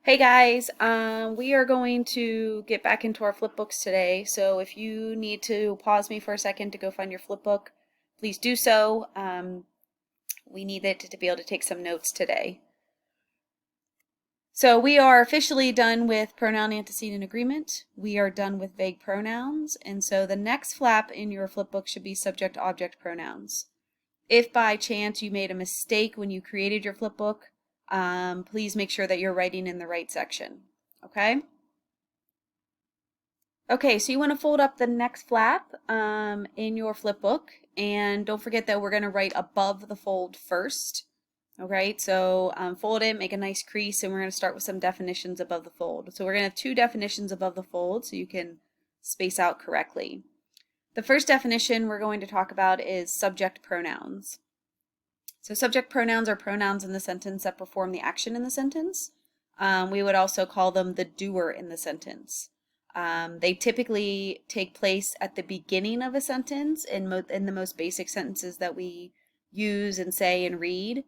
Hey guys, we are going to get back into our flip books today. So if you need to pause me for a second to go find your flip book, please do so. We need it to be able to take some notes today. So we are officially done with pronoun antecedent agreement. We are done with vague pronouns. And so the next flap in your flip book should be subject-object pronouns. If by chance you made a mistake when you created your flip book, please make sure that you're writing in the right section. Okay? Okay, so you want to fold up the next flap in your flip book, and don't forget that we're going to write above the fold first. Alright, so fold it, make a nice crease, and we're going to start with some definitions above the fold. So we're going to have two definitions above the fold so you can space out correctly. The first definition we're going to talk about is subject pronouns. So subject pronouns are pronouns in the sentence that perform the action in the sentence. We would also call them the doer in the sentence. They typically take place at the beginning of a sentence in the most basic sentences that we use and say and read.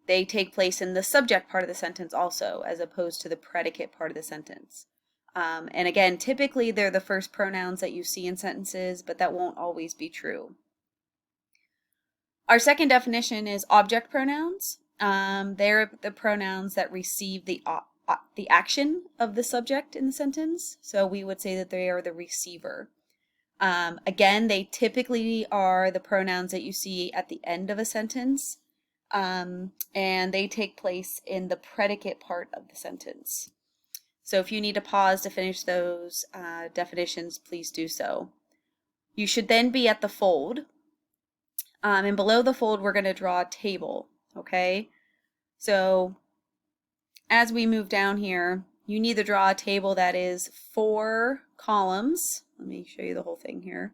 They take place in the subject part of the sentence also, as opposed to the predicate part of the sentence. And again, typically they're the first pronouns that you see in sentences, but that won't always be true. Our second definition is object pronouns. They're the pronouns that receive the action of the subject in the sentence. So we would say that they are the receiver. Again, they typically are the pronouns that you see at the end of a sentence, and they take place in the predicate part of the sentence. So if you need to pause to finish those definitions, please do so. You should then be at the fold. And below the fold, we're going to draw a table, okay? So as we move down here, you need to draw a table that is 4 columns. Let me show you the whole thing here.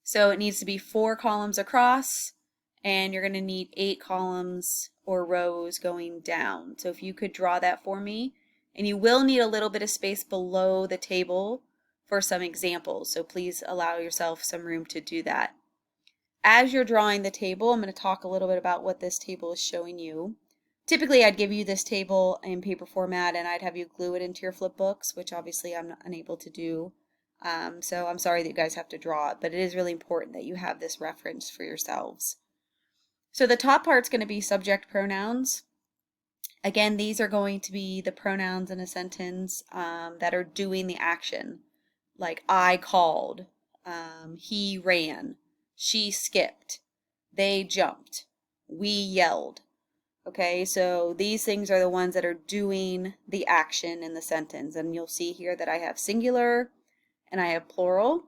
So it needs to be 4 columns across, and you're going to need 8 columns or rows going down. So if you could draw that for me, and you will need a little bit of space below the table for some examples, so please allow yourself some room to do that. As you're drawing the table, I'm going to talk a little bit about what this table is showing you. Typically, I'd give you this table in paper format and I'd have you glue it into your flip books, which obviously I'm unable to do. So I'm sorry that you guys have to draw it, but it is really important that you have this reference for yourselves. So the top part's going to be subject pronouns. Again, these are going to be the pronouns in a sentence that are doing the action, like I called, he ran, she skipped, they jumped, we yelled. Okay, so these things are the ones that are doing the action in the sentence. And you'll see here that I have singular and I have plural.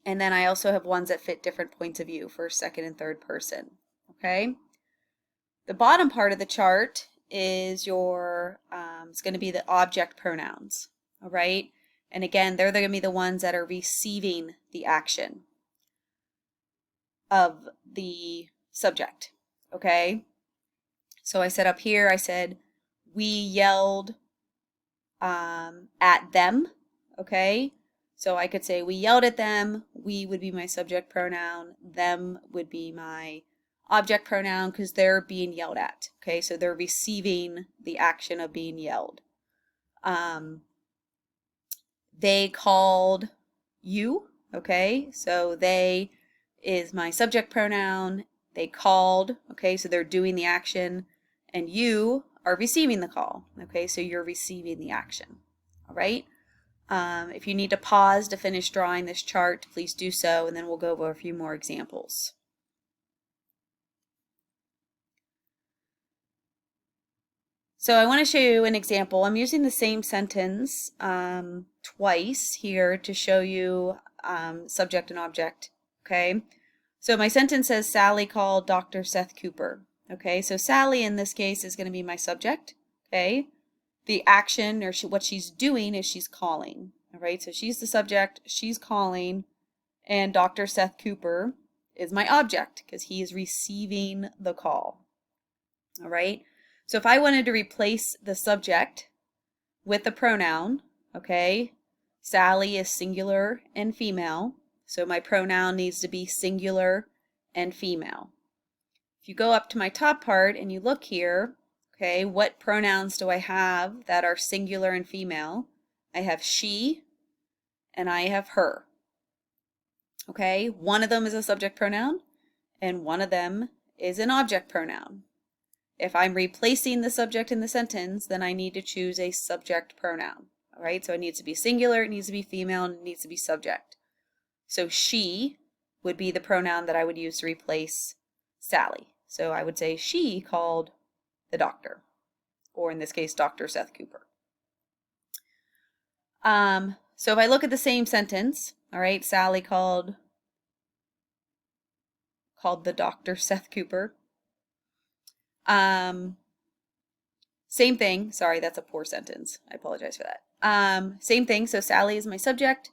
And then I also have ones that fit different points of view, first, second, and third person. Okay, the bottom part of the chart is your, it's going to be the object pronouns. All right, and again, they're going to be the ones that are receiving the action of the subject. Okay, so I said up here, I said, we yelled at them. Okay, so I could say we yelled at them. We would be my subject pronoun. Them would be my object pronoun because they're being yelled at. Okay, so they're receiving the action of being yelled. They called you. Okay, so they is my subject pronoun. They called. Okay, so they're doing the action, and you are receiving the call. Okay, so you're receiving the action. All right. If you need to pause to finish drawing this chart, please do so, and then we'll go over a few more examples. So I want to show you an example. I'm using the same sentence twice here to show you subject and object. Okay, so my sentence says Sally called Dr. Seth Cooper. Okay, so Sally in this case is going to be my subject. Okay, the action or what she's doing is she's calling. All right, so she's the subject, she's calling, and Dr. Seth Cooper is my object because he is receiving the call. All right, so if I wanted to replace the subject with the pronoun, okay, Sally is singular and female, so my pronoun needs to be singular and female. If you go up to my top part and you look here, Okay, what pronouns do I have that are singular and female? I have she and I have her. Okay, one of them is a subject pronoun and one of them is an object pronoun. If I'm replacing the subject in the sentence, then I need to choose a subject pronoun. All right, so it needs to be singular, it needs to be female, and it needs to be subject. So she would be the pronoun that I would use to replace Sally. So I would say she called the doctor, or in this case, Dr. Seth Cooper. So if I look at the same sentence, all right, Sally called the doctor Seth Cooper. Same thing. Sorry, that's a poor sentence. I apologize for that. Same thing. So Sally is my subject.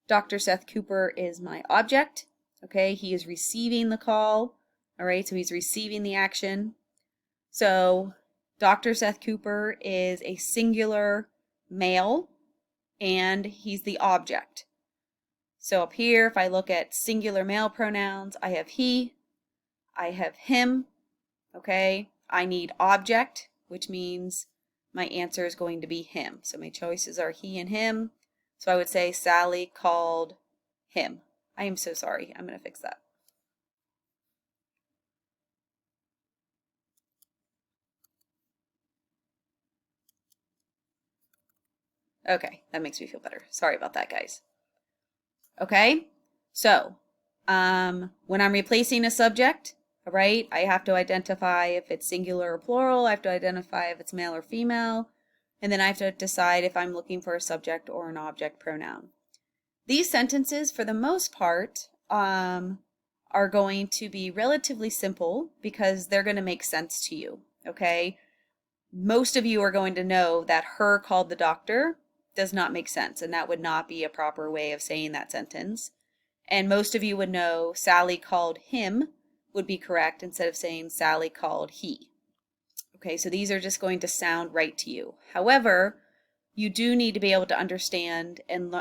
Dr. Seth Cooper is my object. Okay, he is receiving the call. All right, so he's receiving the action. So Dr. Seth Cooper is a singular male and he's the object. So up here, if I look at singular male pronouns, I have he, I have him, okay? I need object, which means my answer is going to be him. So my choices are he and him. So I would say Sally called him. I am so sorry. I'm going to fix that. Okay, that makes me feel better. Sorry about that, guys. Okay, so when I'm replacing a subject, right, I have to identify if it's singular or plural. I have to identify if it's male or female. And then I have to decide if I'm looking for a subject or an object pronoun. These sentences, for the most part, are going to be relatively simple because they're going to make sense to you, okay? Most of you are going to know that her called the doctor does not make sense, and that would not be a proper way of saying that sentence. And most of you would know Sally called him would be correct instead of saying Sally called he. Okay, so these are just going to sound right to you. However, you do need to be able to understand and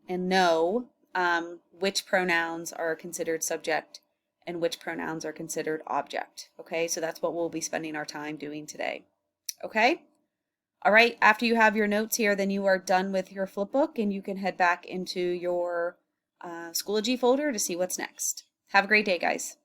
know which pronouns are considered subject and which pronouns are considered object. Okay, so that's what we'll be spending our time doing today. Okay? All right, after you have your notes here, then you are done with your flipbook and you can head back into your Schoology folder to see what's next. Have a great day, guys.